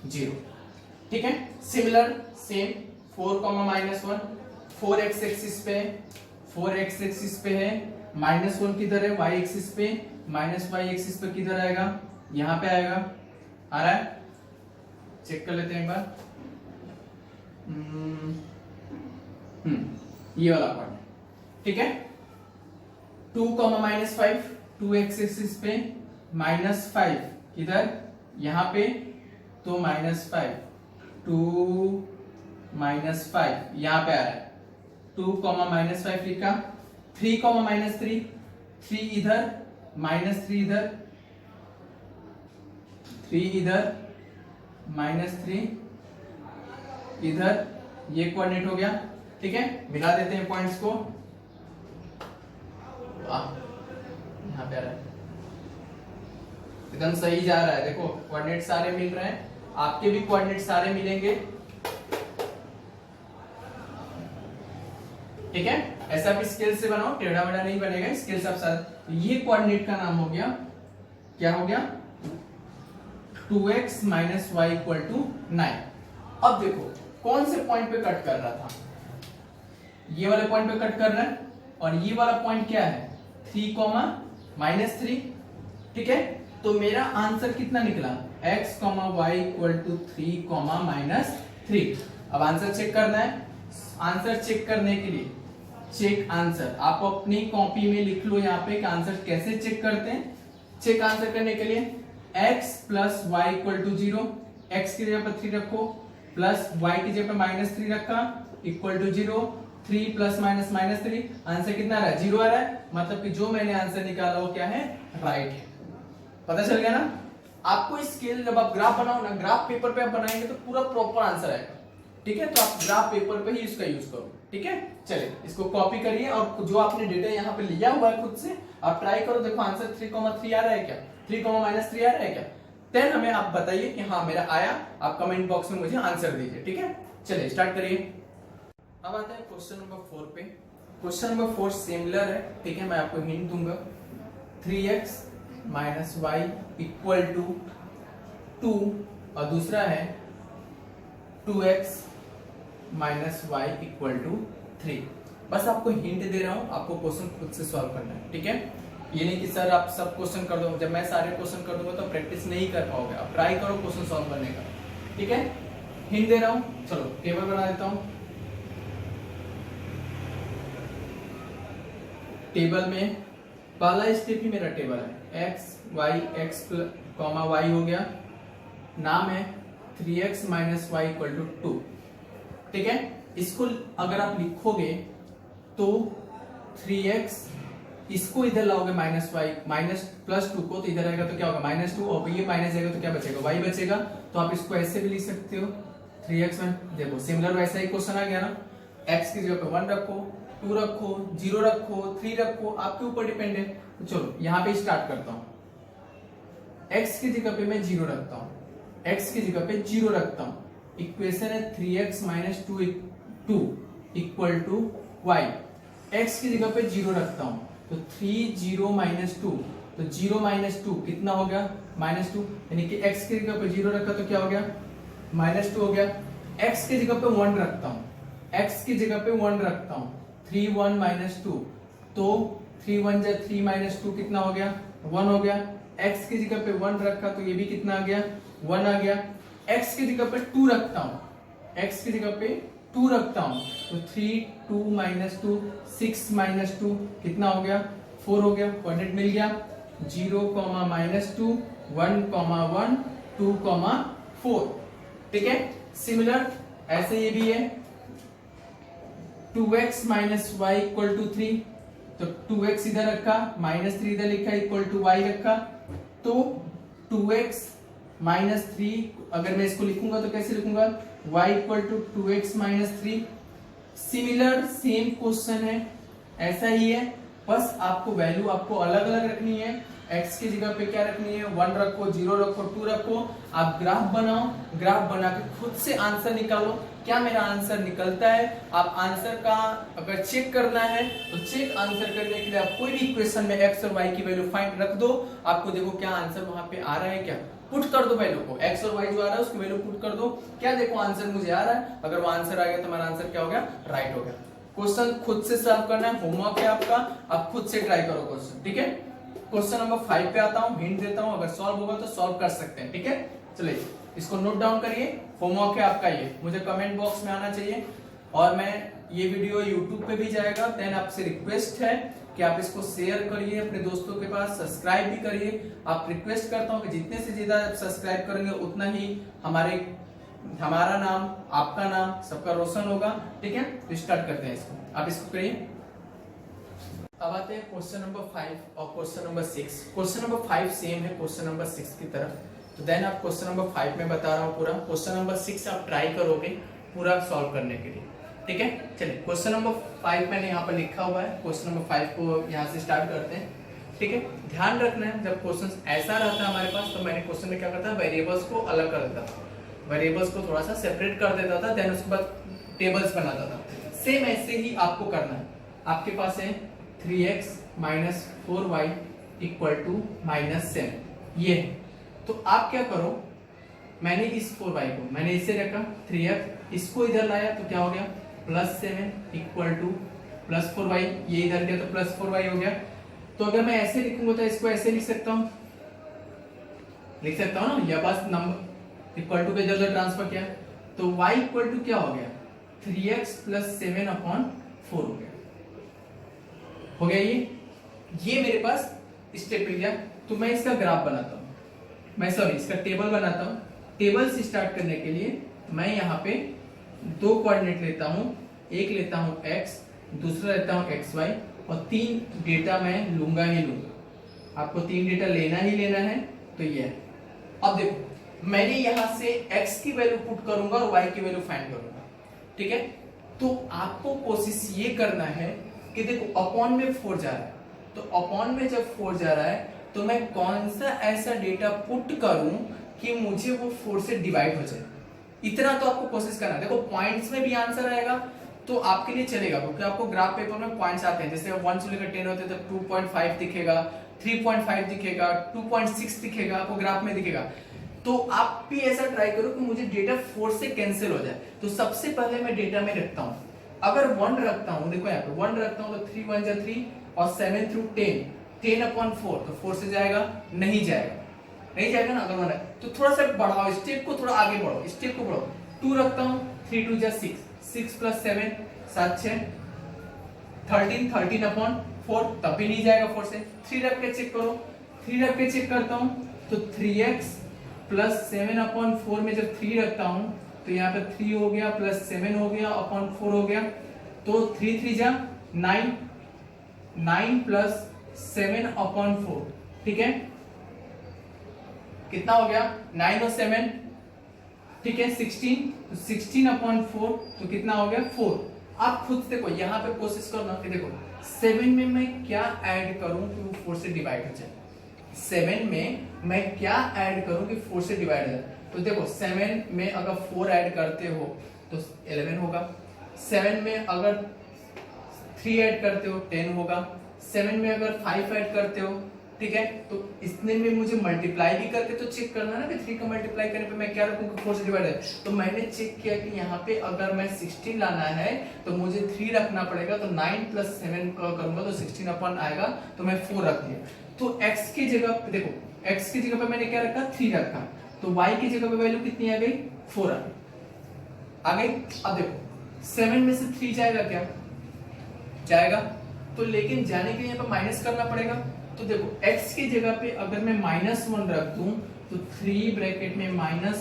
0, ठीक है। सिमिलर सेम 4, -1, 4x एक्सिस पे, 4x एक्सिस पे है, -1 किधर है, y एक्सिस पे, -y एक्सिस पे किधर आएगा, यहां पे आएगा, आ रहा है, चेक कर लेते हैं एक बार। ये वाला पॉइंट, ठीक है। 2, -5, 2x एक्सिस पे, -5 किधर, यहां पे, तो -5, 2 -5 यहां पे आ रहा है, 2, -5 लिखा। 3, -3, 3 इधर, -3 इधर, 3 इधर, -3 इधर, ये कोऑर्डिनेट हो गया, ठीक है। मिला देते हैं पॉइंट्स को, यहां पे आ रहा है, एकदम सही जा रहा है। देखो कोऑर्डिनेट सारे मिल रहे हैं, आपके भी कोऑर्डिनेट सारे मिलेंगे, ठीक है। ऐसा भी स्केल से बनाओ, टेढ़ा मेढ़ा नहीं बनेगा, स्केल से आप साथ। तो ये कोऑर्डिनेट का नाम हो गया, क्या हो गया, 2x - y = 9। अब देखो कौन से पॉइंट पे कट कर रहा था, ये वाले पॉइंट पे कट कर रहा है, और ये वाला पॉइंट क्या है, 3, -3, ठीक है। तो मेरा आंसर कितना निकला, x, y = 3, -3। अब आंसर चेक करना है। आंसर चेक करने के लिए चेक आंसर आप अपनी कॉपी में लिख लो, यहाँ पे आंसर कैसे चेक करते हैं। चेक आंसर करने के लिए x + y = 0, x की जगह पर 3 रखो, प्लस y की जगह पर -3 रखा, = 0, 3 ± -3, आंसर कितना आ रहा है, 0 आ रहा है। मतलब कि जो मैंने आंसर निकाला वो क्या है, राइट है। पता चल गया ना। आपको स्केल जब आप ग्राफ बनाओ ना, ग्राफ पेपर पे आप बनाएंगे तो पूरा प्रॉपर आंसर आएगा, ठीक है। तो आप ग्राफ पेपर पे ही इसका यूज करो, ठीक है। चलिए इसको कॉपी करिए और जो आपने डेटा यहाँ पे लिया हुआ है खुद से आप ट्राई करो, देखो आंसर 3,3 आ रहा है क्या, 3, -3 आ रहा है क्या। देन हमें आप बताइए कि हाँ मेरा आया, आप कमेंट बॉक्स में मुझे आंसर दीजिए, ठीक है। चलिए स्टार्ट करिए। अब आता है क्वेश्चन नंबर 4 पे। क्वेश्चन नंबर 4 सिमिलर है, ठीक है। मैं आपको हिंट दूंगा, 3x - y = 2 और दूसरा है 2x - y = 3। बस आपको हिंट दे रहा हूँ, आपको क्वेश्चन खुद से सॉल्व करना है, ठीक है। ये नहीं कि सर आप सब क्वेश्चन कर दो, जब मैं सारे क्वेश्चन कर दूंगा तो प्रैक्टिस नहीं कर पाओगे। आप ट्राई करो क्वेश्चन सॉल्व करने का, ठीक है। हिंट दे रहा हूँ, चलो टेबल बना देता हूँ। टेबल में पहला स्टेप ही मेरा टेबल है, x y x comma y हो गया, नाम है 3x minus y equal to 2, ठीक है। इसको अगर आप लिखोगे तो 3x, इसको इधर लाओगे माइनस वाई माइनस प्लस 2 को, तो इधर आएगा तो क्या होगा -2, और ये माइनस जाएगा तो क्या बचेगा, y बचेगा। तो आप इसको ऐसे भी लिख सकते हो 3x में, देखो सिमिलर वैसा ही क्वेश्चन आ गया ना। x की जगह पे 1 रखो, 2 रखो, 0 रखो, 3 रखो, आपके ऊपर डिपेंड है। तो चलो यहाँ पे स्टार्ट करता हूँ। x की जगह पे मैं 0 रखता हूँ, x की जगह पे 0 रखता हूँ। इक्वेशन है 3x minus 2 equal to y, x की जगह पे 0 रखता हूँ, तो 3 0 माइनस 2, तो 0 माइनस 2 कितना हो गया, -2, यानी कि x की जगह पे 0 रखा तो क्या हो गया, -2 हो गया। x की जगह पे 1 रखता हूँ, x की जगह पे 1 रखता हूँ, 3 1 माइनस 2, तो 3 1 जा 3 माइनस 2 कितना हो गया, 1 हो गया। x की जगह पे 1 रखा तो ये भी कितना आ गया, 1 आ गया। x की जगह पे 2 रखता हूँ, x की जगह पे 2 रखता हूँ, तो 3 2 माइनस 2 6 माइनस 2 कितना हो गया, 4 हो गया। कोऑर्डिनेट मिल गया, 0 -2 1 1 2 4, ठीक है। सिमिलर ऐसे ये भी है 2x minus y equal to 3, तो 2x इधर रखा, -3 इधर लिखा, इक्वल टू y रखा, तो 2x माइनस 3, अगर मैं इसको लिखूंगा तो कैसे लिखूंगा, y equal to 2x minus 3। Similar same question है, ऐसा ही है, बस आपको वैल्यू आपको अलग अलग रखनी है। x की जगह पे क्या रखनी है, 1 रखो, 0 रखो, 2 रखो। आप ग्राफ बनाओ, ग्राफ बना के खुद से आंसर निकालो, क्या मेरा आंसर निकलता है। आप आंसर का अगर चेक करना है तो चेक आंसर करने के लिए आप कोई भी इक्वेशन में x और y की वैल्यू फाइंड रख दो, आपको देखो क्या आंसर वहां पे आ रहा है, क्या पुट कर दो वैल्यू को, x और y जो आ रहा है उसकी वैल्यू पुट कर दो, क्या देखो आंसर मुझे आ रहा है। अगर वो आंसर आ गया तो हमारा आंसर क्या हो गया, राइट हो गया। क्वेश्चन खुद से सॉल्व करना है, होमवर्क है आपका, आप खुद से ट्राई करो क्वेश्चन, ठीक है। क्वेश्चन नंबर 5 पे आता हूं, हिंट देता हूं, अगर सॉल्व होगा तो सॉल्व कर सकते हैं, ठीक है। चलिए इसको नोट डाउन करिए, होमवर्क है आपका ये, मुझे कमेंट बॉक्स में आना चाहिए, और मैं ये वीडियो यूट्यूब पे भी जाएगा। देन आपसे रिक्वेस्ट है कि आप इसको शेयर करिए अपने दोस्तों के पास, सब्सक्राइब भी करिए। आप रिक्वेस्ट करता हूं कि जितने से ज्यादा सब्सक्राइब करेंगे उतना ही हमारा नाम, आपका नाम, सबका रोशन होगा, ठीक है। तो स्टार्ट करते हैं इसको, आप इसको करिए। अब आते हैं क्वेश्चन नंबर 5 और question number 6। Question number 5 same है क्वेश्चन नंबर 6 की तरफ, तो देन आप क्वेश्चन नंबर 5 में बता रहा हूँ पूरा, क्वेश्चन नंबर 6 आप ट्राई करोगे पूरा सॉल्व करने के लिए, ठीक है। चलिए क्वेश्चन नंबर 5 मैंने यहाँ पर लिखा हुआ है, क्वेश्चन नंबर 5 को यहाँ से स्टार्ट करते हैं, ठीक है। ध्यान रखना है जब क्वेश्चन ऐसा रहता है हमारे पास, तो मैंने क्वेश्चन में क्या करता, वेरिएबल्स को अलग कर देता था, वेरिएबल्स को थोड़ा सा सेपरेट कर देता था, देन उसके बाद टेबल्स बनाता था। सेम ऐसे ही आपको करना है। आपके पास है 3x minus 4y equal to -7, ये है। तो आप क्या करो, मैंने इस 4y को मैंने इसे रखा 3x, इसको इधर लाया तो क्या हो गया, +7 इक्वल टू +4y, ये इधर गया तो +4y हो गया। तो अगर मैं ऐसे लिखूंगा तो इसको ऐसे लिख सकता हूं ना, या बस नंबर इक्वल टू के इधर ट्रांसफर किया, तो y इक्वल टू क्या हो गया, 3x + 7/4 हो गया, ये मेरे पास स्टेप मिल गया। तो मैं इसका ग्राफ बनाता हूँ, इसका टेबल बनाता हूँ। टेबल से स्टार्ट करने के लिए मैं यहाँ पे 2 कोऑर्डिनेट लेता हूँ, एक लेता हूँ x, दूसरा लेता हूँ xy, और 3 डेटा मैं लूंगा ही लूंगा। आपको 3 डेटा लेना ही लेना है, तो ये है। अब देखो मैंने यहाँ से x की वैल्यू पुट करूंगा और y की वैल्यू फाइंड करूंगा, ठीक है। तो आपको कोशिश ये करना है कि देखो अपॉन में 4 जा रहा है, तो अपॉन में जब 4 जा रहा है तो मैं कौन सा ऐसा डेटा पुट करूं कि मुझे वो 4 से डिवाइड हो जाए, इतना तो आपको कोशिश करना है। देखो पॉइंट्स में भी आंसर आएगा तो आपके लिए चलेगा, क्योंकि आपको ग्राफ पेपर में पॉइंट्स आते हैं, जैसे 1 से लेकर 10 होते हैं तो 2.5 दिखेगा, 3.5 दिखेगा, 2.6 दिखेगा, आपको ग्राफ में दिखेगा। तो आप भी ऐसा ट्राई करो कि मुझे डेटा 4 से कैंसिल हो जाए। तो सबसे पहले मैं डेटा में रखता हूँ अगर 1 रखता हूं, देखो यहाँ पे 1 रखता हूं तो 3 1 जा 3 और 7 थ्रू 10, 10/4 तो 4 से जाएगा, नहीं जाएगा, नहीं जाएगा ना। अगर 1 तो थोड़ा सा बढ़ाओ, स्टेप को थोड़ा आगे बढ़ाओ, स्टेप को बढ़ाओ। 2 रखता हूं, 3 2 जा 6, 6 + 7 7 6 13, 13/4 तब भी नहीं जाएगा 4 से। 3 रख के चेक करो, 3 रख के चेक करता हूं तो 3x + 7/4 में जब 3 रखता हूं तो यहाँ पे 3 हो गया प्लस 7 हो गया अपॉन 4 हो गया, तो 3 3 जा 9, 9 + 7/4, ठीक है, कितना हो गया 9 और 7, ठीक है 16, तो 16/4 तो कितना हो गया 4। आप खुद देखो यहाँ पे कोशिश करना कि देखो 7 में मैं क्या ऐड करूं कि वो 4 से डिवाइड हो जाए, 7 में मैं क्या ऐड करूं कि 4 से डिवाइड हो जाए। तो देखो 7 में अगर 4 ऐड करते हो तो 11 होगा, 7 में अगर 3 ऐड करते हो 10 होगा, 7 में अगर 5 ऐड करते हो, ठीक है, तो इतने में मुझे मल्टीप्लाई भी करके तो चेक करना है ना कि 3 का मल्टीप्लाई करने पे मैं क्या रखूंगा 4 से डिवाइड है। तो मैंने चेक किया कि यहाँ पे अगर मैं 16 लाना है तो मुझे 3 रखना पड़ेगा, तो 9 + 7 करूंगा तो 16 अपन आएगा, तो मैं 4 रख दिया। तो x की जगह पे देखो, x की जगह पे मैंने क्या रखा 3 रखा, तो y की जगह पे वैल्यू कितनी आ गई 4 आ गई। अब देखो 7 में से 3 जाएगा क्या, जाएगा, तो लेकिन जाने के लिए यहाँ पे माइनस करना पड़ेगा। तो देखो x की जगह पे अगर मैं -1 रख दूं तो 3 ब्रैकेट में -1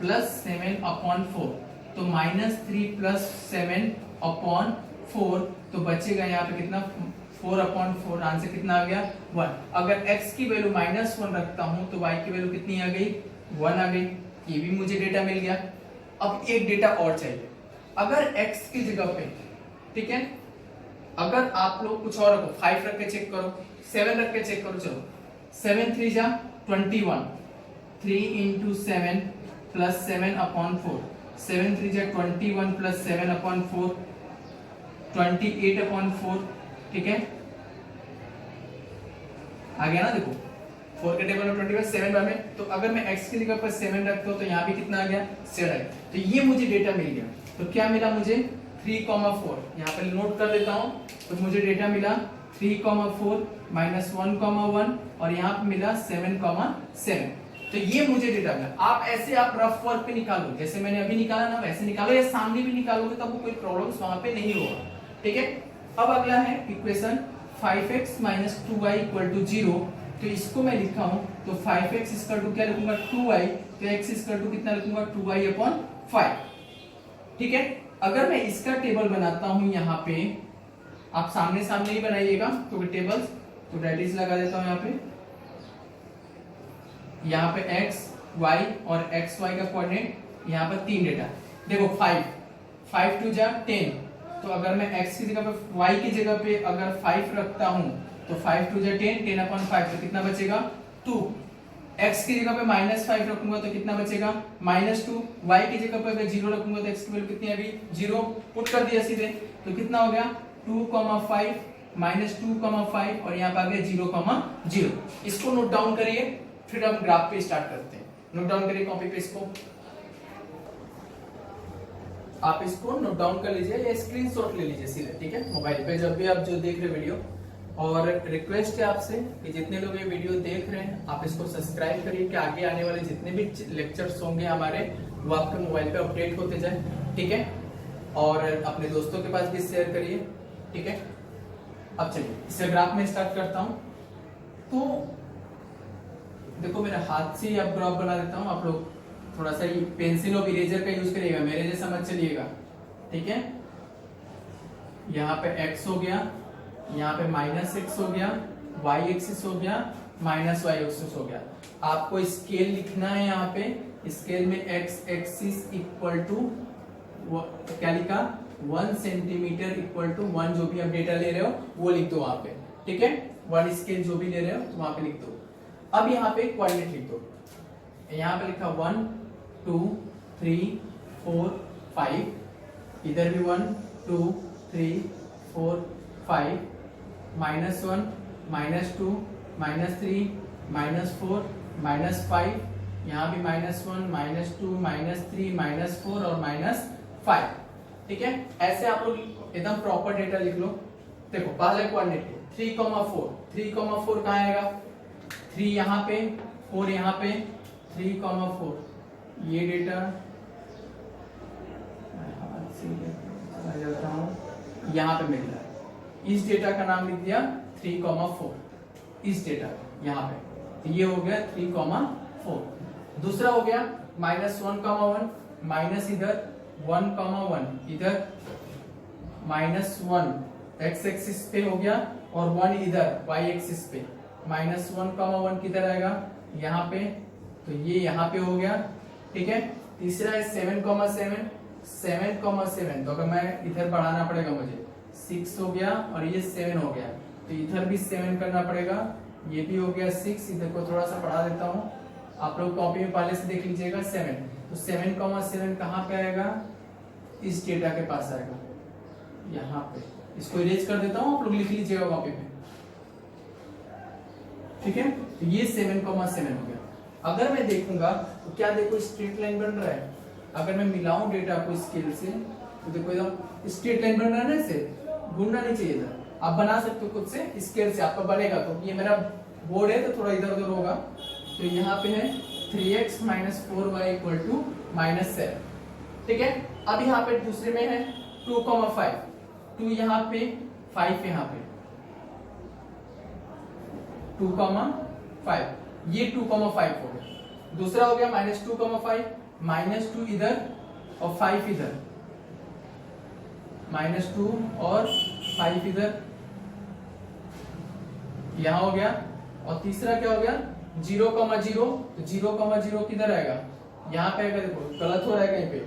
+ 7/4, तो -3 + 7/4, तो बचेगा यहाँ पे कितना 4/4, आंसर कितना आ गया 1। अगर x की वैल्यू -1 रखता हूं तो y की वैल्यू कितनी आ गई 1 आ गई, ये भी मुझे डेटा मिल गया। अब एक डेटा और चाहिए, अगर x की जगह पे, ठीक है, अगर आप लोग कुछ और रखो 5 रख के चेक करो, 7 रख के चेक करो, चलो 7 3 जा 21, 3 × 7 + 7/4, 7 3 जा 21 + 7/4 28/4, ठीक है, आ गया ना। देखो 4 के टेबल में 21 7 बार में, तो अगर मैं x की जगह पर 7 रखता हूं तो यहाँ भी कितना आ गया 7 आ गया। तो ये मुझे डेटा मिल गया। तो क्या मिला मुझे 3,4, यहाँ पे नोट कर लेता हूं, तो मुझे डेटा मिला 3,4 -1,1 और यहाँ पे मिला 7,7। तो ये मुझे डेटा मिला। आप ऐसे आप रफ वर्क पे निकालो, जैसे मैंने अभी निकाला ना वैसे निकालो, या सामने भी निकालोगे तब कोई प्रॉब्लम्स वहां पे नहीं होगा, ठीक है। अब अगला है इक्वेशन 5x - 2y = 0, तो इसको मैं लिखा हूं तो 5x = क्या लिखूंगा 2y, तो x = कितना लिखूंगा 2y/5, ठीक है। अगर मैं इसका टेबल बनाता हूं यहाँ पे, आप सामने सामने ही बनाइएगा क्योंकि टेबल्स, तो डेट लगा देता हूं यहाँ पे x y और x y का कोऑर्डिनेट, यहाँ पर 3 डेटा देखो 5 2 जा 10, तो अगर मैं x की जगह पे y की जगह पे अगर 5 रखता हूं तो 5 2 जा 10, 10/5, तो कितना बचेगा 2। x की जगह पे -5 रखूंगा तो कितना बचेगा -2, y की जगह पे अगर 0 रखूंगा तो x की वैल्यू कितनी आ गई 0, पुट कर दिया सीधे, तो कितना हो गया 2,5 -2,5 और यहाँ पे आ गया 0,0। इसको नोट डाउन करिए, फिर हम ग्राफ पे स्टार्ट करते हैं। नोट डाउन करिए कॉपी पे, इसको आप इसको नोट डाउन कर लीजिए या स्क्रीनशॉट ले लीजिए सीधे, ठीक है, मोबाइल पे जब भी आप जो देख रहे वीडियो। और रिक्वेस्ट है आपसे कि जितने लोग ये वीडियो देख रहे हैं आप इसको सब्सक्राइब करिए कि आगे आने वाले जितने भी लेक्चर्स होंगे हमारे वो आपके मोबाइल पे अपडेट होते जाए, ठीक है। और अपने दोस्तों के पास भी शेयर करिए, ठीक है। अब चलिए इसे ग्राफ में स्टार्ट करता हूं। तो देखो मेरे हाथ से ही अब ग्राफ बना देता हूं, आप लोग थोड़ा सा ये पेंसिल और इरेजर का यूज करिएगा, मेरे जैसा मत चलिएगा, ठीक है। यहाँ पे x हो गया, यहाँ पे -x हो गया, y एक्सिस हो गया, -y एक्सिस हो गया। आपको स्केल लिखना है, यहाँ पे स्केल में x एक्सिस इक्वल टू क्या लिखा 1 सेंटीमीटर इक्वल टू 1, जो भी आप डेटा ले रहे हो वो लिख दो वहां पे, ठीक है। 1 स्केल जो भी ले रहे हो तो वहां पे लिख दो। अब यहाँ पे कोऑर्डिनेट लिख दो, यहाँ पे लिखा 1 2 3 4 5, इधर भी 1 2 3 4 5, -1 -2 -3 -4 -5, यहाँ भी -1 -2 -3 -4 और -5। ठीक है, ऐसे आप लोग एकदम प्रॉपर डेटा लिख लो। देखो पहले क्वांटिटी 3,4, 3,4 कहाँ आएगा, 3 यहाँ पे, 4 यहाँ पे, 3,4 ये डेटा जाता हूँ यहाँ पे मिल रहा है। इस डेटा का नाम लिख दिया 3,4, इस डेटा यहाँ पे, तो ये हो गया 3,4। दूसरा हो गया -1,1, माइनस इधर 1,1 इधर, -1 x एक्सिस पे हो गया और 1 इधर y एक्सिस पे। -1,1 किधर आएगा, यहाँ पे, तो ये यहाँ पे हो गया, ठीक है। तीसरा है 7,7, 7,7, तो अगर मैं इधर बढ़ाना पड़ेगा मुझे, 6 हो गया और ये 7 हो गया, तो इधर भी 7 करना पड़ेगा, ये भी हो गया 6, इधर को थोड़ा सा बढ़ा देता हूँ, आप लोग कॉपी में पहले से देख लीजिएगा 7, तो 7,7 कहाँ पे आएगा, इस डेटा के पास आएगा, यहाँ पे। इसको इरेज कर देता हूँ, आप लोग लिख लीजिएगा कॉपी पे, ठीक है। तो ये 7,7 हो गया। अगर मैं देखूंगा तो क्या देखो स्ट्रेट लाइन बन रहा है, अगर मैं मिलाऊं डेटा को स्केल से तो देखो एकदम स्ट्रेट लाइन बन रहा है ना, इसे घूमना नहीं चाहिए था। आप बना सकते हो खुद से, स्केल से आपका बनेगा, तो ये मेरा बोर्ड है तो थोड़ा इधर उधर होगा। तो यहाँ पे है 3x - 4y = -7, ठीक है। अब यहाँ पे दूसरे में है 2,5, 2 यहाँ पे, 5 यहाँ पे, 2,5, ये 2,5 हो गया। दूसरा हो गया -2,5, -2 इधर और 5 इधर, -2 और 5 इधर, यहां हो गया। और तीसरा क्या हो गया 0,0, तो 0,0 किधर आएगा, यहाँ पे आएगा, देखो गलत हो रहा है कहीं पे,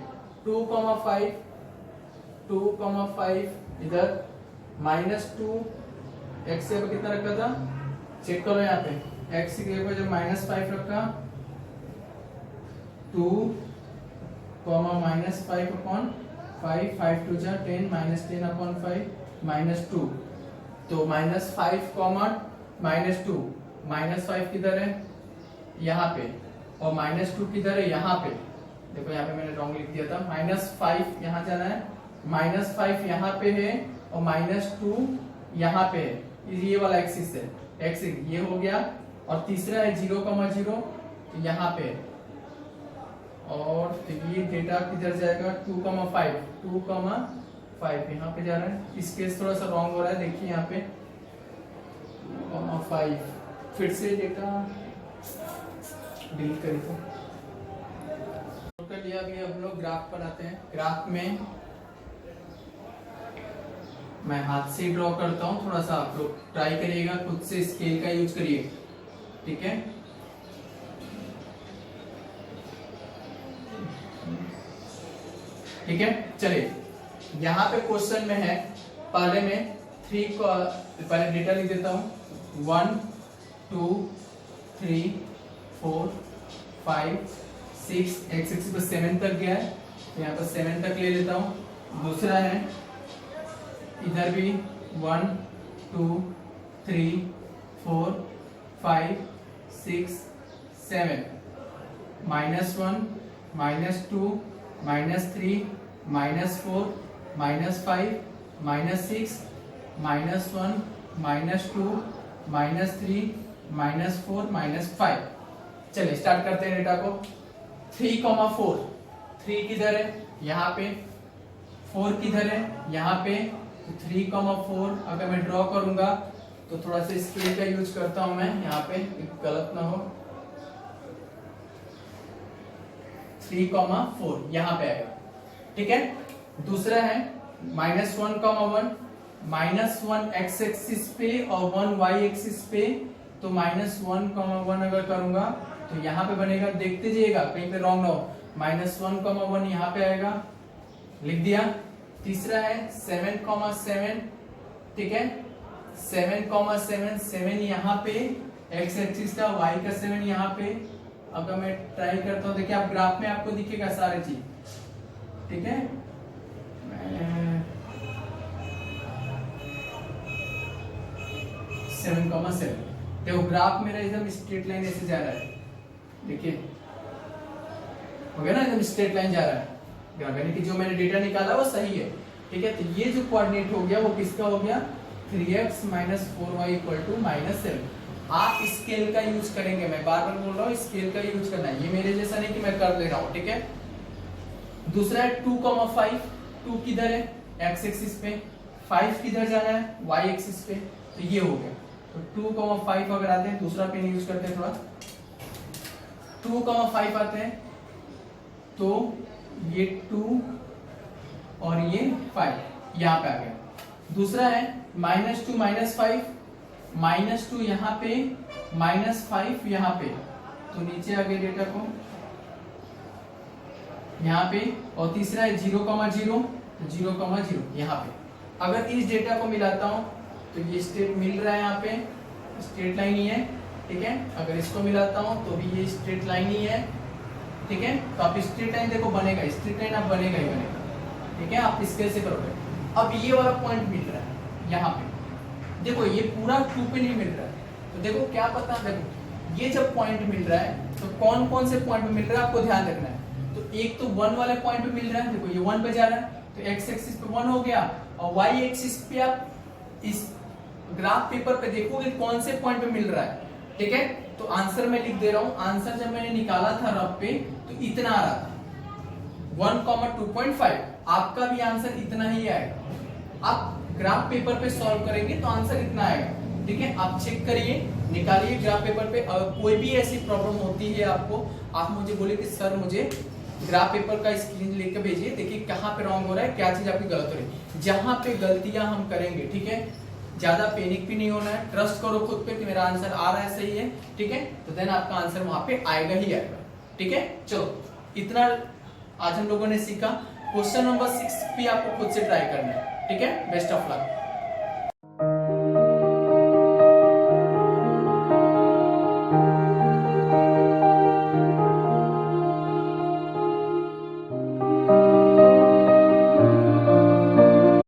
2,5, 2,5 इधर, -2 x से कितना रखा था, चेक करो यहाँ पे, x की जगह जब -5 रखा, 2, -5/5, 5 2 जा 10, -10/5, -2, तो -5, -2, -5 किधर है, यहाँ पे, और -2 किधर है, यहाँ पे। देखो यहाँ पे मैंने रॉन्ग लिख दिया था, -5 यहाँ जाना है, -5 यहाँ पे है और -2 यहाँ पे है, ये वाला एक्सिस है, एक्सिस ये हो गया। और तीसरा है 0,0 यहाँ पे, और तो ये डेटा किधर जाएगा, 2,5, 2,5 यहाँ पे जा रहा है। इस केस थोड़ा सा रॉन्ग हो रहा है, देखिए यहाँ पे 2,5, फिर से डेटा डिलीट करें तो कर लिया। अभी हम लोग ग्राफ बनाते हैं। ग्राफ में मैं हाथ से ड्रॉ करता हूँ, थोड़ा सा आप लोग ट्राई करिएगा, खुद से स्केल का यूज करिए, ठीक है। ठीक है, चलिए यहाँ पे क्वेश्चन में है, पहले में 3 को पहले डेटा लिख देता हूँ, 1 2 3 4 5 6, x एक्सिस पर 7 तक गया है, तो यहाँ पर 7 तक ले लेता हूँ। दूसरा है इधर भी 1 2 3 4 5 6 7, -1 -2 -3 -4 -5 -6 -1 -2 -3 -4 -5। चलिए स्टार्ट करते हैं डेटा को। 3,4, 3 किधर है, यहाँ पे, 4 किधर है, यहाँ पे, तो 3,4 अगर मैं ड्रॉ करूंगा तो थोड़ा सा स्केल का यूज करता हूं मैं, यहाँ पे गलत ना हो, 3,4 यहाँ पे आएगा, ठीक है। दूसरा है -1,1, -1 x एक्सिस पे और 1 y एक्सिस पे, तो -1,1 अगर करूंगा तो यहाँ पे बनेगा, देखते जाइएगा कहीं पे रॉन्ग ना हो, -1,1 यहाँ पे आएगा, लिख दिया। तीसरा है 7,7, ठीक है, 7,7, 7 यहाँ पे x एक्सिस था, y का 7 यहाँ पे। अगर मैं ट्राई करता हूँ, देखिए आप ग्राफ में आपको दिखेगा सारे चीज, ठीक है। 7,7, देखो ग्राफ मेरा एकदम स्ट्रेट लाइन ऐसे जा रहा है, देखिए हो गया ना, एकदम स्ट्रेट लाइन जा रहा है। ग्राफ, यानी कि जो मैंने डेटा निकाला वो सही है, ठीक है। तो ये जो कोऑर्डिनेट हो गया वो किसका हो गया, 3x - 4y = -7। आप स्केल का यूज करेंगे, मैं बार बार बोल रहा हूँ स्केल का यूज करना है, ये मेरे जैसा नहीं कि मैं कर ले रहा हूँ, ठीक है। दूसरा है 2,5, 2 किधर है x एक्सिस पे, 5 किधर जाना है y एक्सिस पे, तो ये हो गया। तो 2,5 अगर आते हैं, दूसरा पेन यूज करते हैं थोड़ा, 2,5 आते हैं तो ये 2 और ये 5 यहाँ पे आ गया। दूसरा है -2 - 5, -2 यहाँ पे, -5 यहाँ पे, तो नीचे आ गया डेटा को यहाँ पे। और तीसरा है 0,0, तो 0,0 यहाँ पे। अगर इस डेटा को मिलाता हूं तो ये स्ट्रेट मिल रहा है, यहाँ पे स्ट्रेट लाइन ही है, ठीक है। अगर इसको मिलाता हूं तो भी ये स्ट्रेट लाइन ही है, ठीक है। तो आप स्ट्रेट लाइन देखो बनेगा, स्ट्रेट लाइन आप बनेगा ही बनेगा, ठीक है। आप स्केल से करोगे। अब ये वाला पॉइंट मिल रहा है यहाँ पे, देखो ये पूरा 2 पे नहीं मिल रहा है, तो देखो क्या पता, देखो ये जब पॉइंट मिल रहा है तो कौन कौन से पॉइंट पे मिल रहा है आपको ध्यान रखना है। तो एक तो 1 वाले पॉइंट पे मिल रहा है, देखो ये 1 पे जा रहा है, तो x एक्सिस पे 1 हो गया, और y एक्सिस पे आप इस ग्राफ पेपर पे देखोगे कौन से पॉइंट पे मिल रहा है, ठीक है। तो आंसर मैं लिख दे रहा हूं, आंसर जब मैंने निकाला था रफ पे तो इतना आ रहा था 1,2.5, आपका भी आंसर इतना ही आएगा। आप ग्राफ पेपर पे सॉल्व करेंगे तो आंसर इतना आएगा, ठीक है। आप चेक करिए, निकालिए ग्राफ पेपर पे। अगर कोई भी ऐसी प्रॉब्लम होती है आपको, आप मुझे बोले कि सर मुझे ग्राफ पेपर का स्क्रीन लेकर भेजिए, देखिए कहाँ पे रॉन्ग हो रहा है, क्या चीज आपकी गलत हो रही है। जहां पे गलतियां हम करेंगे, ठीक है, ज्यादा पैनिक भी नहीं होना है, ट्रस्ट करो खुद पे कि मेरा आंसर आ रहा है सही है, ठीक है। तो देन आपका आंसर वहां पे आएगा ही आएगा, ठीक है। चलो इतना आज हम लोगों ने सीखा। क्वेश्चन नंबर 6 भी आपको खुद से ट्राई करना है, ठीक है। Best of luck.